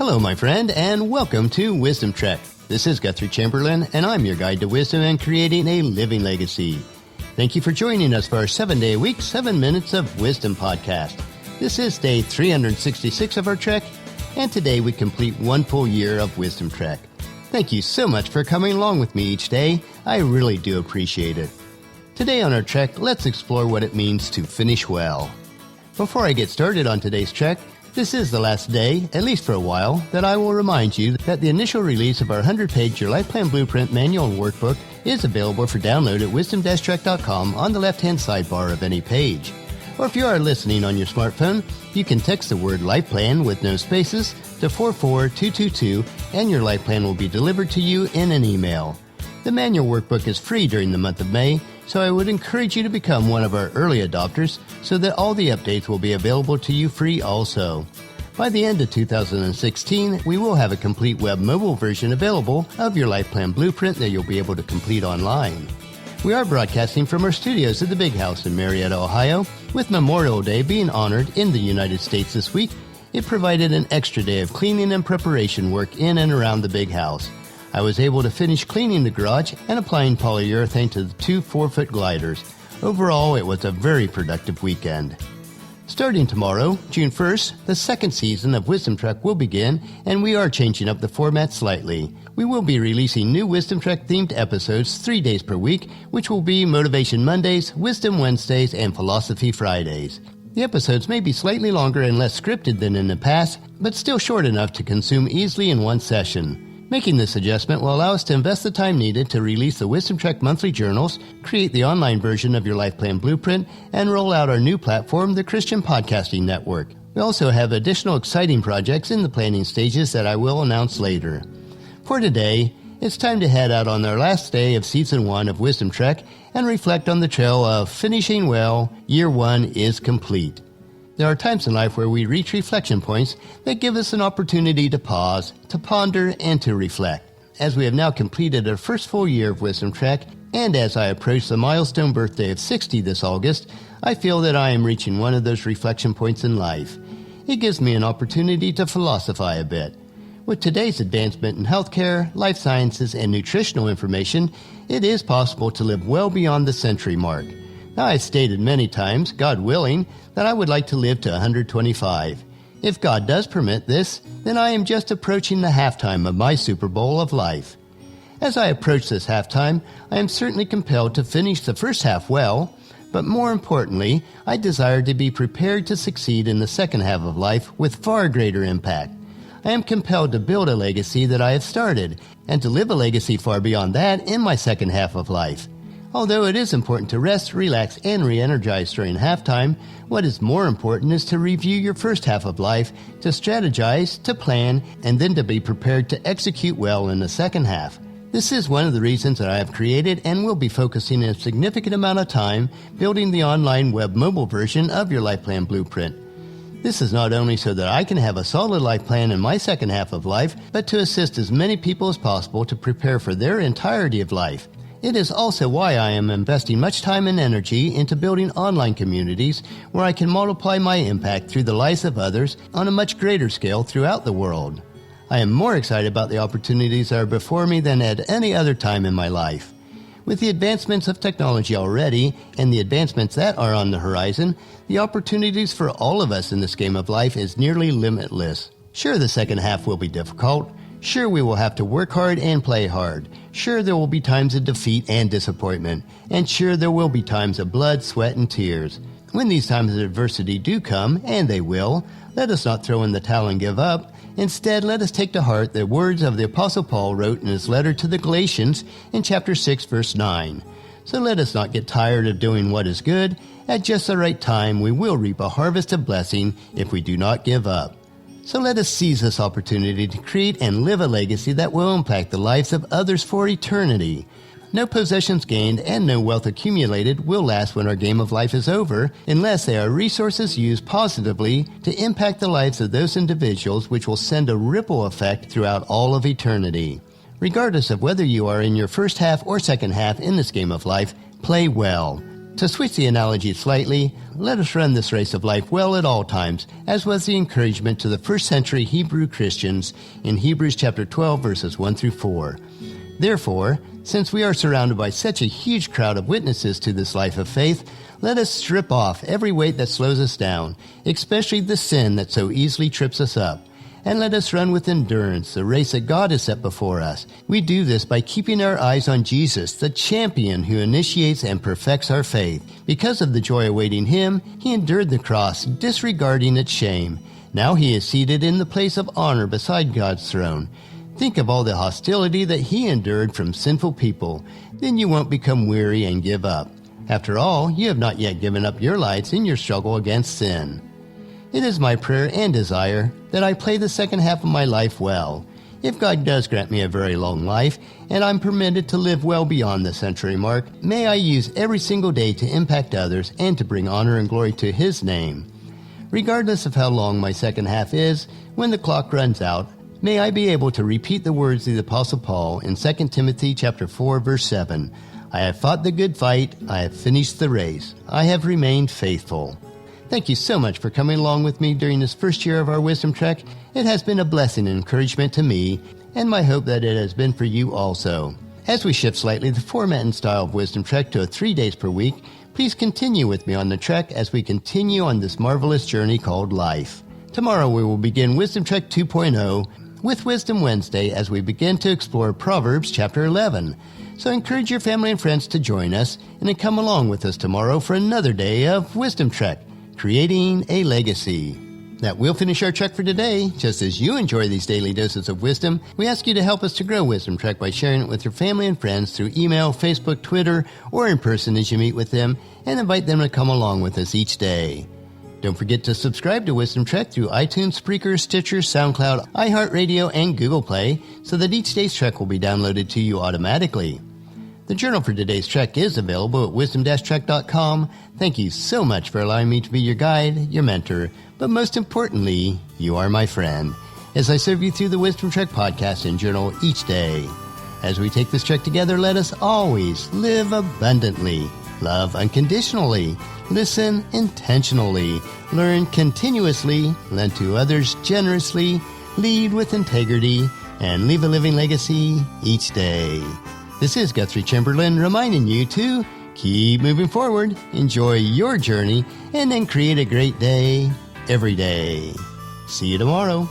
Hello, my friend, and welcome to Wisdom Trek. This is Guthrie Chamberlain, and I'm your guide to wisdom and creating a living legacy. Thank you for joining us for our 7-day-a-week, 7 Minutes of Wisdom podcast. This is day 366 of our trek, and today we complete one full year of Wisdom Trek. Thank you so much for coming along with me each day. I really do appreciate it. Today on our trek, let's explore what it means to finish well. Before I get started on today's trek, this is the last day, at least for a while, that I will remind you that the initial release of our 100-page Your Life Plan Blueprint Manual and Workbook is available for download at wisdom-trek.com on the left-hand sidebar of any page. Or if you are listening on your smartphone, you can text the word Life Plan with no spaces to 44222 and your Life Plan will be delivered to you in an email. The manual workbook is free during the month of May, so I would encourage you to become one of our early adopters so that all the updates will be available to you free also. By the end of 2016, we will have a complete web mobile version available of your Life Plan Blueprint that you'll be able to complete online. We are broadcasting from our studios at the Big House in Marietta, Ohio. With Memorial Day being honored in the United States this week, it provided an extra day of cleaning and preparation work in and around the Big House. I was able to finish cleaning the garage and applying polyurethane to the 2 4-foot gliders. Overall, it was a very productive weekend. Starting tomorrow, June 1st, the second season of Wisdom Trek will begin, and we are changing up the format slightly. We will be releasing new Wisdom Trek themed episodes 3 days per week, which will be Motivation Mondays, Wisdom Wednesdays, and Philosophy Fridays. The episodes may be slightly longer and less scripted than in the past, but still short enough to consume easily in one session. Making this adjustment will allow us to invest the time needed to release the Wisdom Trek monthly journals, create the online version of your Life Plan Blueprint, and roll out our new platform, the Christian Podcasting Network. We also have additional exciting projects in the planning stages that I will announce later. For today, it's time to head out on our last day of Season 1 of Wisdom Trek and reflect on the trail of finishing well. Year 1 is complete. There are times in life where we reach reflection points that give us an opportunity to pause, to ponder, and to reflect. As we have now completed our first full year of Wisdom Trek, and as I approach the milestone birthday of 60 this August, I feel that I am reaching one of those reflection points in life. It gives me an opportunity to philosophize a bit. With today's advancement in healthcare, life sciences, and nutritional information, it is possible to live well beyond the century mark. Now, I've stated many times, God willing, that I would like to live to 125. If God does permit this, then I am just approaching the halftime of my Super Bowl of life. As I approach this halftime, I am certainly compelled to finish the first half well, but more importantly, I desire to be prepared to succeed in the second half of life with far greater impact. I am compelled to build a legacy that I have started, and to live a legacy far beyond that in my second half of life. Although it is important to rest, relax, and re-energize during halftime, what is more important is to review your first half of life, to strategize, to plan, and then to be prepared to execute well in the second half. This is one of the reasons that I have created and will be focusing a significant amount of time building the online web mobile version of your Life Plan Blueprint. This is not only so that I can have a solid life plan in my second half of life, but to assist as many people as possible to prepare for their entirety of life. It is also why I am investing much time and energy into building online communities where I can multiply my impact through the lives of others on a much greater scale throughout the world. I am more excited about the opportunities that are before me than at any other time in my life. With the advancements of technology already and the advancements that are on the horizon, the opportunities for all of us in this game of life is nearly limitless. Sure, the second half will be difficult. Sure, we will have to work hard and play hard. Sure, there will be times of defeat and disappointment. And sure, there will be times of blood, sweat, and tears. When these times of adversity do come, and they will, let us not throw in the towel and give up. Instead, let us take to heart the words of the Apostle Paul wrote in his letter to the Galatians in chapter 6, verse 9. So let us not get tired of doing what is good. At just the right time, we will reap a harvest of blessing if we do not give up. So let us seize this opportunity to create and live a legacy that will impact the lives of others for eternity. No possessions gained and no wealth accumulated will last when our game of life is over, unless they are resources used positively to impact the lives of those individuals, which will send a ripple effect throughout all of eternity. Regardless of whether you are in your first half or second half in this game of life, play well. To switch the analogy slightly, let us run this race of life well at all times, as was the encouragement to the first century Hebrew Christians in Hebrews chapter 12, verses 1 through 4. Therefore, since we are surrounded by such a huge crowd of witnesses to this life of faith, let us strip off every weight that slows us down, especially the sin that so easily trips us up. And let us run with endurance the race that God has set before us. We do this by keeping our eyes on Jesus, the champion who initiates and perfects our faith. Because of the joy awaiting him, he endured the cross, disregarding its shame. Now he is seated in the place of honor beside God's throne. Think of all the hostility that he endured from sinful people. Then you won't become weary and give up. After all, you have not yet given up your lives in your struggle against sin. It is my prayer and desire that I play the second half of my life well. If God does grant me a very long life, and I'm permitted to live well beyond the century mark, may I use every single day to impact others and to bring honor and glory to his name. Regardless of how long my second half is, when the clock runs out, may I be able to repeat the words of the Apostle Paul in 2 Timothy chapter 4, verse 7. I have fought the good fight, I have finished the race, I have remained faithful. Thank you so much for coming along with me during this first year of our Wisdom Trek. It has been a blessing and encouragement to me, and my hope that it has been for you also. As we shift slightly the format and style of Wisdom Trek to 3 days per week, please continue with me on the trek as we continue on this marvelous journey called life. Tomorrow we will begin Wisdom Trek 2.0 with Wisdom Wednesday as we begin to explore Proverbs chapter 11. So encourage your family and friends to join us and then come along with us tomorrow for another day of Wisdom Trek, creating a legacy. That will finish our trek for today. Just as you enjoy these daily doses of wisdom, we ask you to help us to grow Wisdom Trek by sharing it with your family and friends through email, Facebook, Twitter, or in person as you meet with them, and invite them to come along with us each day. Don't forget to subscribe to Wisdom Trek through iTunes, Spreaker, Stitcher, SoundCloud, iHeartRadio, and Google Play so that each day's trek will be downloaded to you automatically. The journal for today's trek is available at wisdom-trek.com. Thank you so much for allowing me to be your guide, your mentor, but most importantly, you are my friend, as I serve you through the Wisdom Trek podcast and journal each day. As we take this trek together, let us always live abundantly, love unconditionally, listen intentionally, learn continuously, lend to others generously, lead with integrity, and leave a living legacy each day. This is Guthrie Chamberlain reminding you to keep moving forward, enjoy your journey, and then create a great day every day. See you tomorrow.